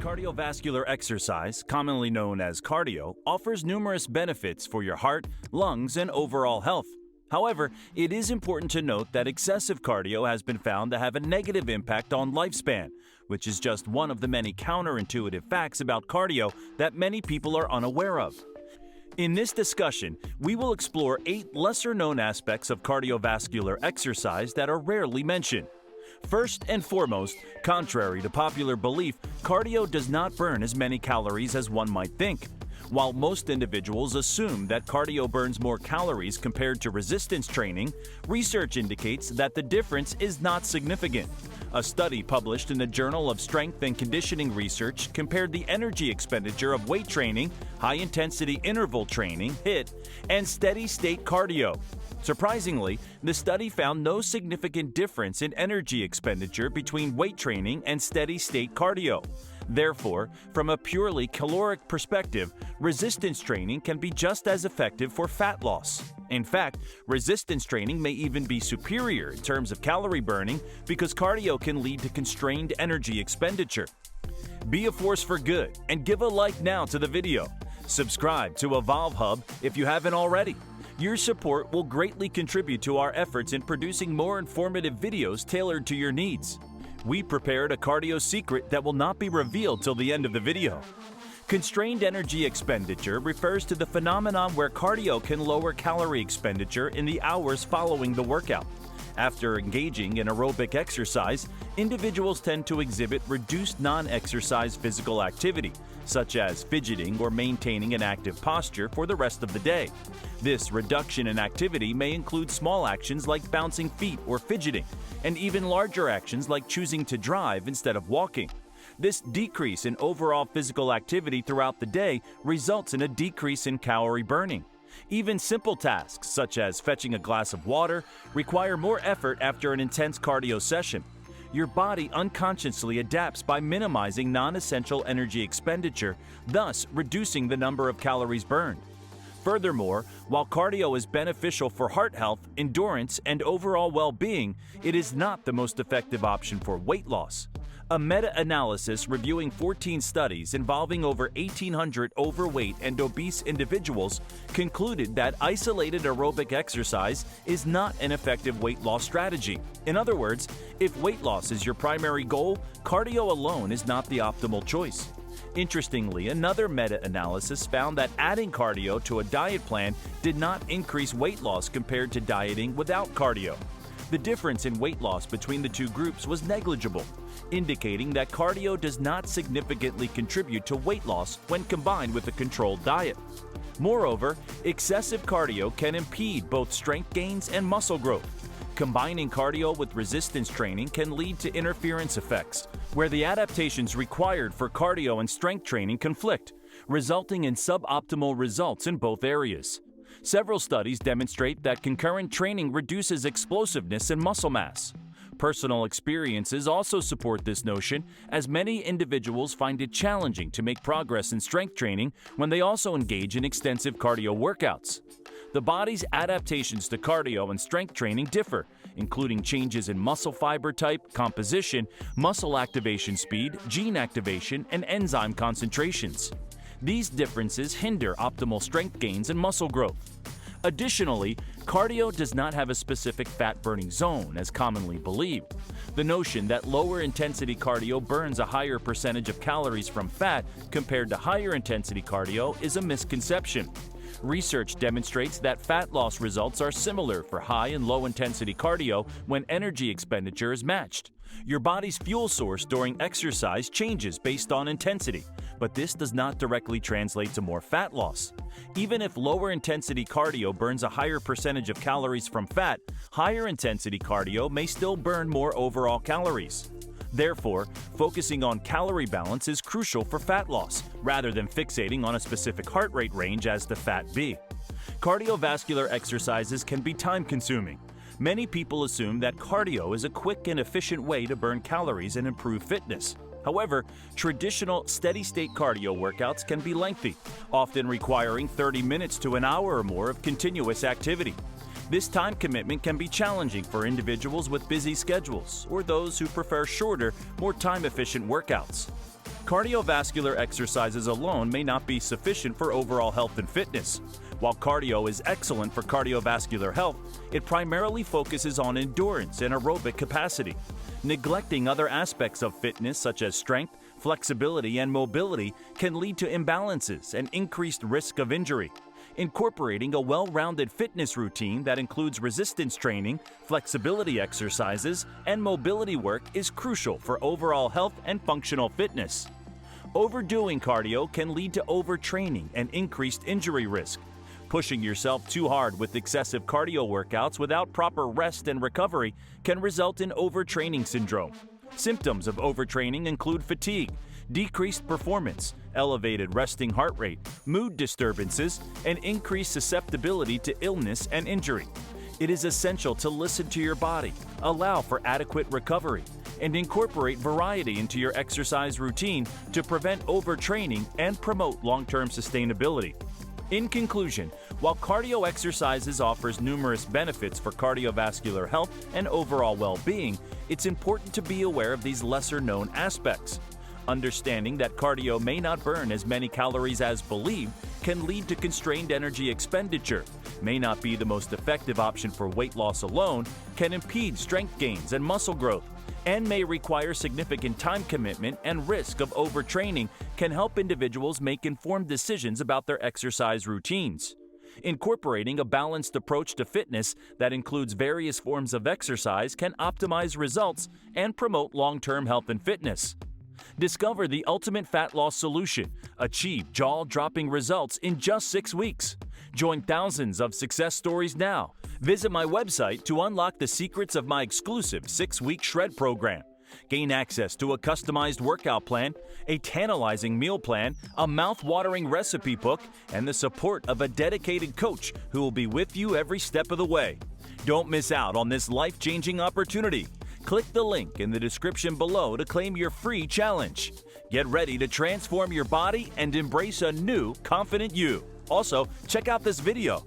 Cardiovascular exercise, commonly known as cardio, offers numerous benefits for your heart, lungs, and overall health. However, it is important to note that excessive cardio has been found to have a negative impact on lifespan, which is just one of the many counterintuitive facts about cardio that many people are unaware of. In this discussion, we will explore 8 lesser-known aspects of cardiovascular exercise that are rarely mentioned. First and foremost, contrary to popular belief, cardio does not burn as many calories as one might think. While most individuals assume that cardio burns more calories compared to resistance training, research indicates that the difference is not significant. A study published in the Journal of Strength and Conditioning Research compared the energy expenditure of weight training, high-intensity interval training, HIIT, and steady-state cardio. Surprisingly, the study found no significant difference in energy expenditure between weight training and steady-state cardio. Therefore, from a purely caloric perspective, resistance training can be just as effective for fat loss. In fact, resistance training may even be superior in terms of calorie burning because cardio can lead to constrained energy expenditure. Be a force for good and give a like now to the video. Subscribe to Evolve Hub if you haven't already. Your support will greatly contribute to our efforts in producing more informative videos tailored to your needs. We prepared a cardio secret that will not be revealed till the end of the video. Constrained energy expenditure refers to the phenomenon where cardio can lower calorie expenditure in the hours following the workout. After engaging in aerobic exercise, individuals tend to exhibit reduced non-exercise physical activity, such as fidgeting or maintaining an active posture for the rest of the day. This reduction in activity may include small actions like bouncing feet or fidgeting, and even larger actions like choosing to drive instead of walking. This decrease in overall physical activity throughout the day results in a decrease in calorie burning. Even simple tasks, such as fetching a glass of water, require more effort after an intense cardio session. Your body unconsciously adapts by minimizing non-essential energy expenditure, thus reducing the number of calories burned. Furthermore, while cardio is beneficial for heart health, endurance, and overall well-being, it is not the most effective option for weight loss. A meta-analysis reviewing 14 studies involving over 1,800 overweight and obese individuals concluded that isolated aerobic exercise is not an effective weight loss strategy. In other words, if weight loss is your primary goal, cardio alone is not the optimal choice. Interestingly, another meta-analysis found that adding cardio to a diet plan did not increase weight loss compared to dieting without cardio. The difference in weight loss between the two groups was negligible, indicating that cardio does not significantly contribute to weight loss when combined with a controlled diet. Moreover, excessive cardio can impede both strength gains and muscle growth. Combining cardio with resistance training can lead to interference effects, where the adaptations required for cardio and strength training conflict, resulting in suboptimal results in both areas. Several studies demonstrate that concurrent training reduces explosiveness and muscle mass. Personal experiences also support this notion, as many individuals find it challenging to make progress in strength training when they also engage in extensive cardio workouts. The body's adaptations to cardio and strength training differ, including changes in muscle fiber type, composition, muscle activation speed, gene activation, and enzyme concentrations. These differences hinder optimal strength gains and muscle growth. Additionally, cardio does not have a specific fat-burning zone, as commonly believed. The notion that lower-intensity cardio burns a higher percentage of calories from fat compared to higher-intensity cardio is a misconception. Research demonstrates that fat loss results are similar for high and low-intensity cardio when energy expenditure is matched. Your body's fuel source during exercise changes based on intensity, but this does not directly translate to more fat loss. Even if lower-intensity cardio burns a higher percentage of calories from fat, higher-intensity cardio may still burn more overall calories. Therefore, focusing on calorie balance is crucial for fat loss, rather than fixating on a specific heart rate range as the fat B. Cardiovascular exercises can be time-consuming. Many people assume that cardio is a quick and efficient way to burn calories and improve fitness. However, traditional steady-state cardio workouts can be lengthy, often requiring 30 minutes to an hour or more of continuous activity. This time commitment can be challenging for individuals with busy schedules or those who prefer shorter, more time-efficient workouts. Cardiovascular exercises alone may not be sufficient for overall health and fitness. While cardio is excellent for cardiovascular health, it primarily focuses on endurance and aerobic capacity. Neglecting other aspects of fitness such as strength, flexibility, and mobility can lead to imbalances and increased risk of injury. Incorporating a well-rounded fitness routine that includes resistance training, flexibility exercises, and mobility work is crucial for overall health and functional fitness. Overdoing cardio can lead to overtraining and increased injury risk. Pushing yourself too hard with excessive cardio workouts without proper rest and recovery can result in overtraining syndrome. Symptoms of overtraining include fatigue, decreased performance, elevated resting heart rate, mood disturbances, and increased susceptibility to illness and injury. It is essential to listen to your body, allow for adequate recovery, and incorporate variety into your exercise routine to prevent overtraining and promote long-term sustainability. In conclusion, while cardio exercises offers numerous benefits for cardiovascular health and overall well-being, it's important to be aware of these lesser-known aspects. Understanding that cardio may not burn as many calories as believed can lead to constrained energy expenditure, may not be the most effective option for weight loss alone, can impede strength gains and muscle growth, and may require significant time commitment and risk of overtraining can help individuals make informed decisions about their exercise routines. Incorporating a balanced approach to fitness that includes various forms of exercise can optimize results and promote long-term health and fitness. Discover the ultimate fat loss solution. Achieve jaw-dropping results in just 6 weeks. Join thousands of success stories now. Visit my website to unlock the secrets of my exclusive 6-week shred program. Gain access to a customized workout plan, a tantalizing meal plan, a mouth-watering recipe book, and the support of a dedicated coach who will be with you every step of the way. Don't miss out on this life-changing opportunity. Click the link in the description below to claim your free challenge. Get ready to transform your body and embrace a new, confident you. Also, check out this video.